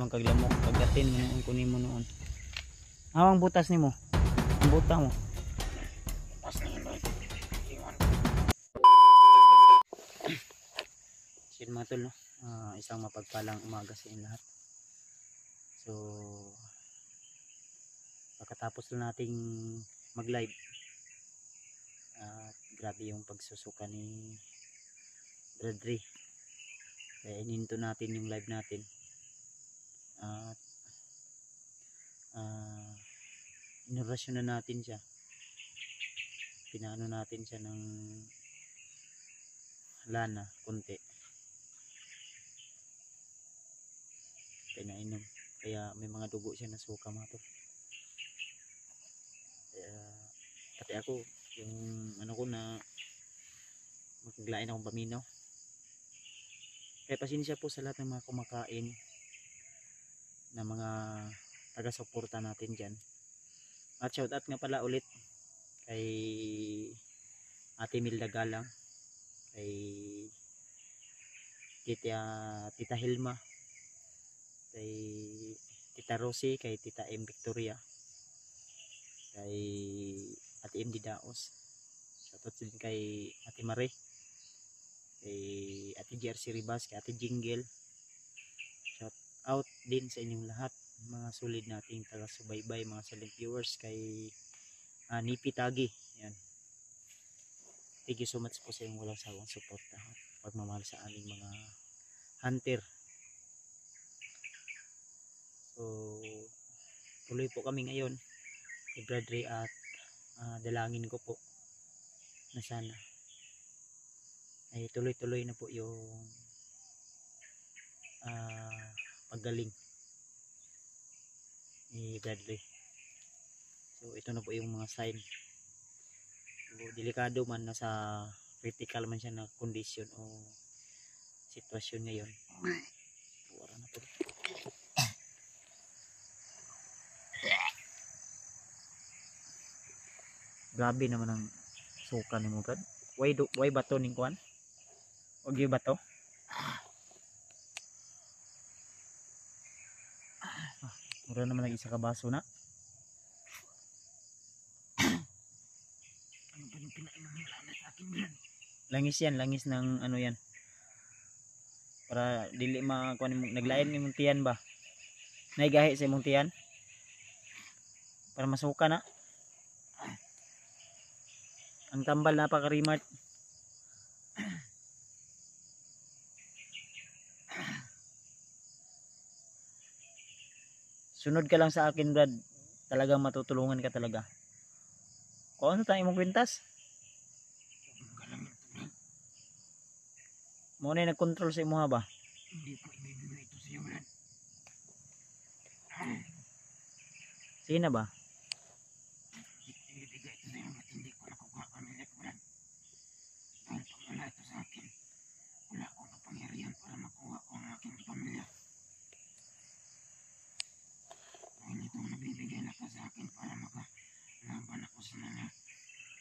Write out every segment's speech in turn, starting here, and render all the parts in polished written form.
man kaglamok pagdating mo noon kunin mo noon. Awang butas nimo. Ang buta mo. Sin mga tol, no? Isang mapagpalang umaga sa inyo lahat. So pagkatapos lang nating mag live, grabe yung pagsusuka ni Bradley, kaya ininto natin yung live natin at inorasyon na natin siya, pinaano natin siya ng lana kunti, pinainom, kaya may mga dugo siya na suka mga to. Pati ako yung ano ko na maglain akong paminaw, kaya pasensya po sa lahat ng mga kumakain na mga taga-suporta natin dyan. At shout out nga pala ulit kay Ate Milda Galang, kay Tita Hilma, kay Tita Rosie, kay Tita M Victoria, kay Ate M Didaos, shoutout din kay Ate Mare, kay Ate JRC Ribas, kay Ate Jingle. Shout out din sa inyong lahat, mga solid nating taga-subaybay, mga silent viewers, kay Nipi Tagi. Yan. Thank you so much po sa inyong walang sawang suporta at pagmamahal sa aming mga hunter. So tuloy po kami ngayon ni Bradley at dalangin ko po na sana ay tuloy-tuloy na po yung paggaling ni Bradley. So ito na po yung mga sign. So, delikado man, nasa critical man siya na condition o sitwasyon ngayon. Wala na po. Grabe naman ang suka ni mo, Brad. Why bato ning kuan? Og yung bato? Mura naman lagi sa kabaso na. Ano ba yung pinainom yung lana sa akin, Brad? Langis yan, langis ng ano yan. Para dili kuan mo, naglain ni mong tiyan ba? Naigahi sa imong tiyan? Para masuka na. Ang tambal napaka-remart. Sunod ka lang sa akin, Brad. Talagang matutulungan ka talaga. Kung ano tayo mong kwintas? Muna yung nag-control sa imuha ba? Hindi ko ibibigay ito sa iyo, Brad. Sino ba? Ibibigay ito sa iyo at hindi ko nakukuha pamilit, Brad. Dahil pag wala ito sa akin, wala akong kapangyarihan para makuha ko ang aking pamilya. Dahil ito ang nabibigay na ka sa akin para makalaban ako sa mga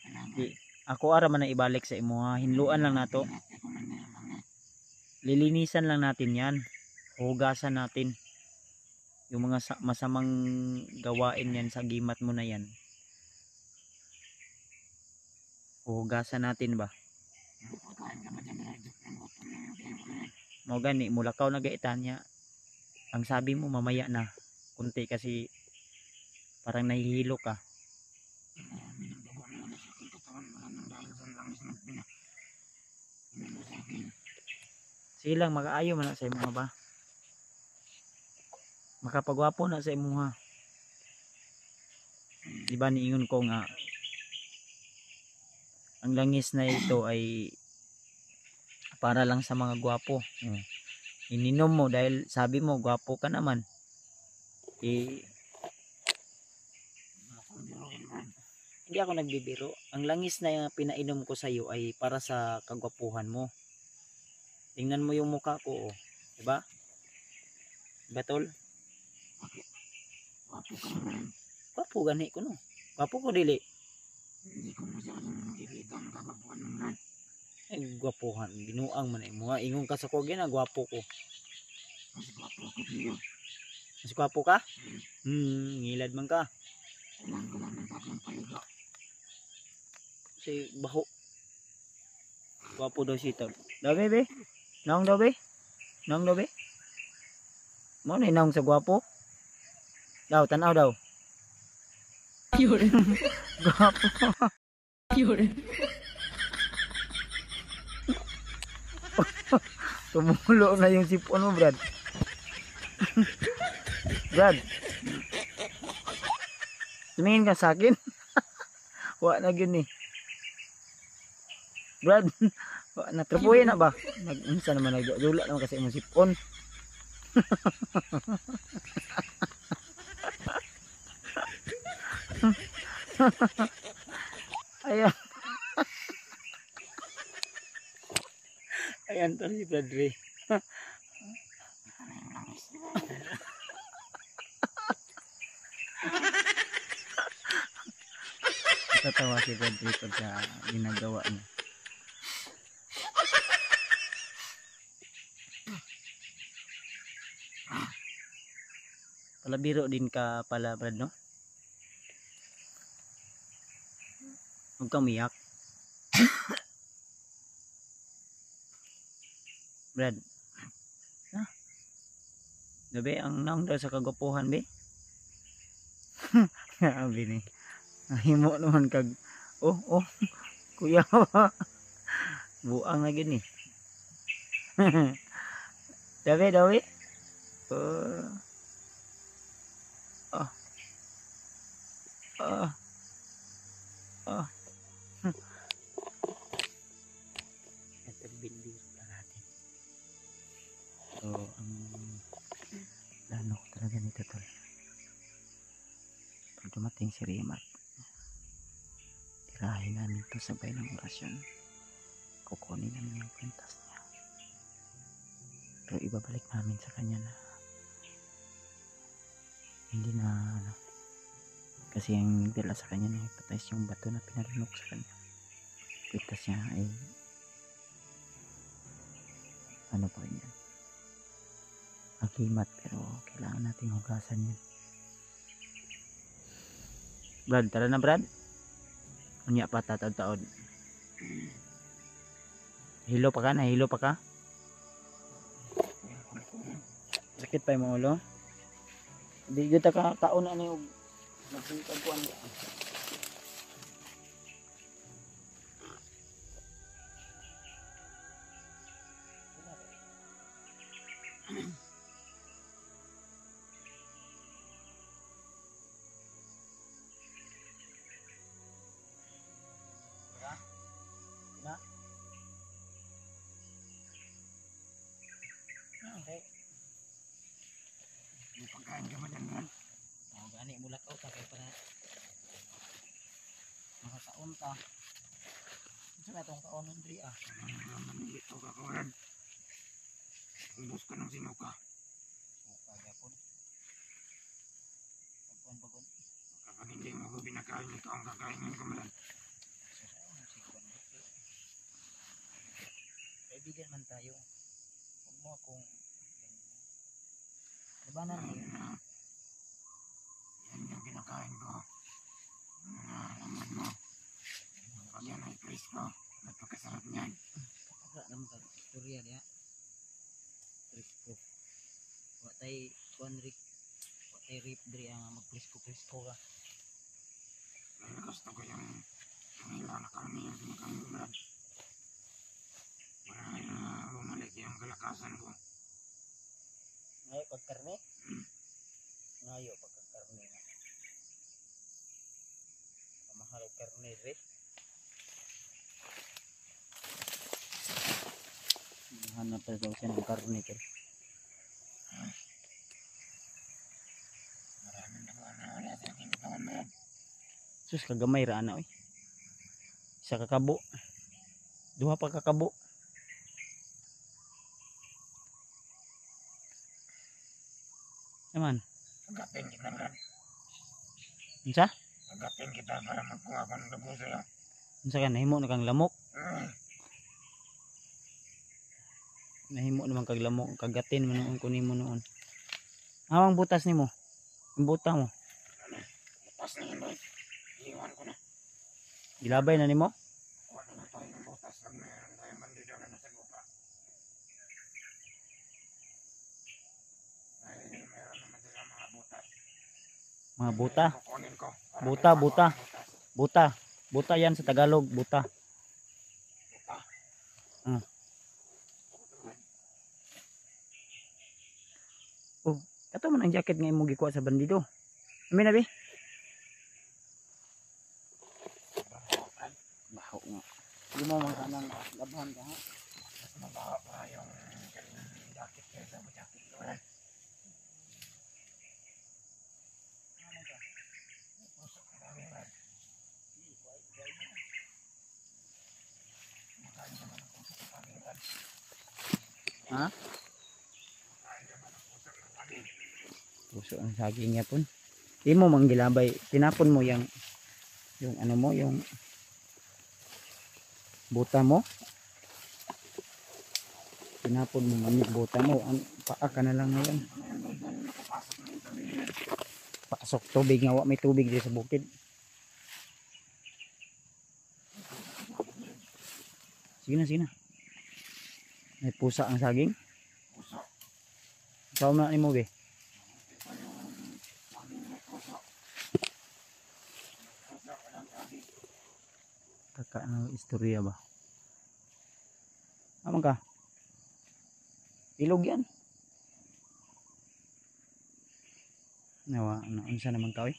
kalaban. Ako ara man na ibalik sa imuha. Hinluan lang nato. Lilinisan lang natin yan. Hugasan natin yung mga masamang gawain yan sa gimat mo na yan. Hugasan natin ba? Mo gani, mulakaw na gaitan niya. Ang sabi mo mamaya na. Kunti kasi parang nahihilo ka. Sige lang, makaayo man na sa imuha ba? Makapagwapo na sa imuha. Diba niingon ko nga ang langis na ito ay para lang sa mga gwapo. Ininom mo dahil sabi mo gwapo ka naman. Hindi ako nagbibiro. Ang langis na pinainom ko sa iyo ay para sa kagwapuhan mo. Tingnan mo yung mukha ko, oh. Diba? Diba, tol? Gwapo ka naman. Gwapo gani ko, no? Gwapo ko dili. Hindi ko masyadong nakikita ang kagwapuhan ng Brad. Ay, gwapuhan. Binuang man mo. Ingon ka sa ko, gina, gwapo ko. Mas gwapo ko sa'yo. Mas gwapo ka? Ngilad man ka. Si baho. Gwapo daw si Tol. Daw be? Naong daw be? Naong daw be? Mo na naong sa gwapo? Daw, tanaw daw. Gwapo. Tumulo na yung sipon mo, Brad. Brad. Tumingin ka sa akin. Wa na gyud ni. Brad, natrapuhin na ba? Unsa naman nagdula naman kasi imong sipon. Ayan. Ayan to si Bradley. Tatawa si Bradley pag sa ginagawa niya. Palabiro din ka pala, Brad, no? Huwag kang umiyak. Brad. Ha? Gabi, ang naong daw sa kagwapuhan, be? Sabi ni. Himo naman kag... Oh, kuya. Buang na gini. Dawi. Ito binbiro na natin. So, ang plano ko talaga nito, Tol. Pag dumating si Rimar, tirahin namin ito sabay ng orasyon. Kukunin namin yung kwintas niya. Pero ibabalik namin sa kanya na hindi na kasi yung dala sa kanya na hypnotize yung bato na pinalunok sa kanya. Kwintas niya ay ano pa rin yan, akimat, pero kailangan nating hugasan yan. Brad, tara na, Brad. Unya pa tatag-taon. Hilo pa ka? Nahilo pa ka? Sakit pa yung ulo? Hindi kita kaon na yung magpagkuhan niya. Okay. May pagkain ka man. Gani mulat out kay para makakaon ta. Unsa na tong kaon Andre ah? Ito ka kaon. Ubos ka ng sinuka. Suka gyapon. Pagkuan. Kapag hindi mo ko binakain ito ang kakainin ko man. Kaibigan man tayo. Huwag mo akong labanan mo yun. Yan yung kinakain ko. Laman mo. Pag yan ay place ko. Napakasarap niyan. Kapag naman ka istorya niya. Presko. Watay kuanrik. Watay rip diri ang magpresko ka. Dahil gusto ko yung ilang na karami yung kinakain ko man. Para bumalik yung kalakasan ko. Ngayo pagkarne? Ngayo pagkarne na. Kamahal o karne rin. Hanap pa daw siya ng karne ito. Maraming nakawala sa aking katawan mo. Sus, kagamay ra na oy. Isa kakabo. Duha pa kakabo. Naman. Agapin kita man. Unsa? Agapin kita para magkuha ko ng dugo sa'yo. Unsa ka? Nahimo na kang lamok? Nahimo naman kag lamok. Kagatin mo noon kunin mo noon. Awang butas nimo. Yung buta mo. Butas na yun, boy. Iwan ko na. Gilabay na nimo. Wala na tayo ng butas. Pag mayroon tayong bandido na nasa lupa. Ay, mayroon naman sila mga butas. Mga buta. Kukunin ko. Buta, buta. Buta. Buta yan sa Tagalog, buta. Buta. Oh, kato man ang jacket nga imong gikuha sa bandido. Amin na, be. Baho nga. Hindi mo mga kanang labahan ka, ha? Mas mabaho pa yung jacket kaysa mo jacket ko. Pusok na namin, man. Makain naman ang pusok na namin, man. Ha? Makain naman ang pusok na namin. Puso ang saging niya pun. Di mo manggilabay. Tinapon mo yung ano mo, yung buta mo. Tinapon mo man yung buta mo. Ang paa ka na lang ngayon. Pasok tubig nga. May tubig dito sa bukid. Sige na, sige na. May pusa ang saging. Pusok. Ikaw na ni mo, be. Kaka ano istorya ba? Aman ka? Ilog yan. Nawa, unsa naman ka, eh?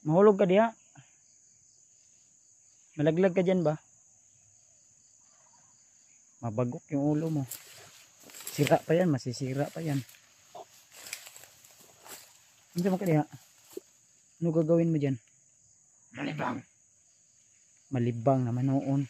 Mahulog ka diha. Malaglag ka dyan ba? Mabagok yung ulo mo. Sira pa yan, masisira pa yan. Unsa man ka diha? Ano gagawin mo dyan? Malibang. Malibang naman noon.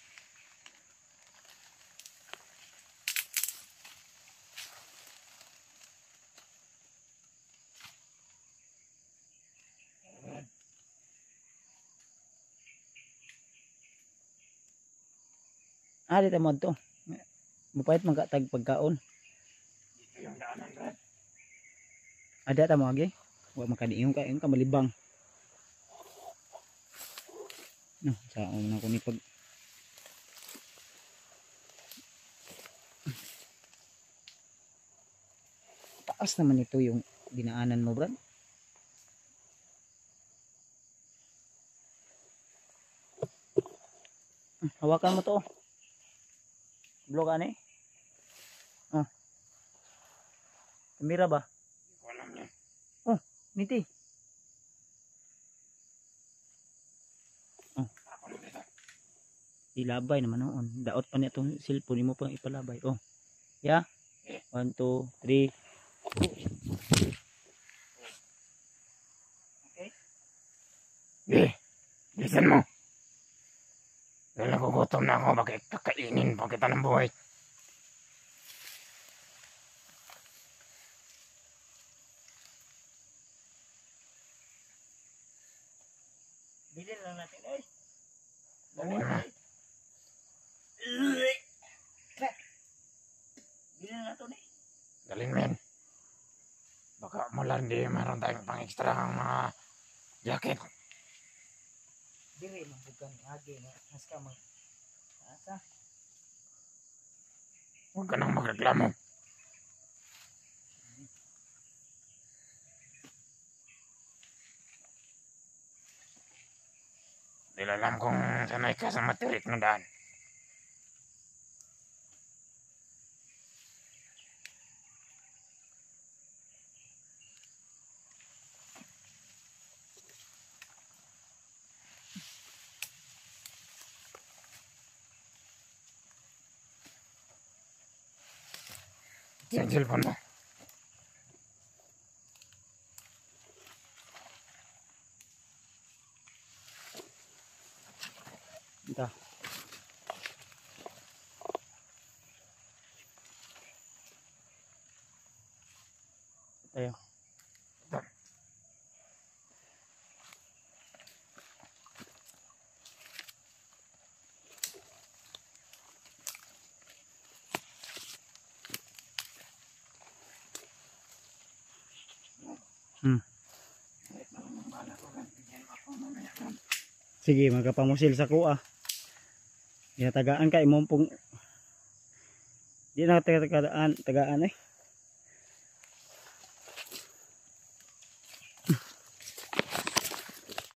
Dito mo to. Mupait magkatag pagkaon. Dito yung daanan, Brad. Ada ta mo agi? Wa makadiingon ka, yung ka malibang. No, saan na ko ni pag taas naman ito yung dinaanan mo, Brad. Hawakan mo to. Blok ani? Kamera ba? Hindi ko alam yan. Niti. Ako na dito. Ilabay naman noon. Daot pa niya itong cellphone mo pang ipalabay. Oh. Yeah? 1, 2, 3. Okay. Listen mo. Dahil nagugutom na ako, bakit kakainin pa kita ng buhay? Bilhin lang natin, eh. Dalhin mo. Bilhin na ito, eh. Dalhin mo yan. Baka mula hindi mayroon tayong pang extra ang mga jacket. Dili man bukan agi na has ka mag asa. Huwag ka nang magreklamo. Dahil alam kong sanay ka sa matirik na daan. Yung cellphone mo. Ito. Tayo. Sige, magkapamusil sa kuha. Tagaan ka imong pong di na tagaan eh.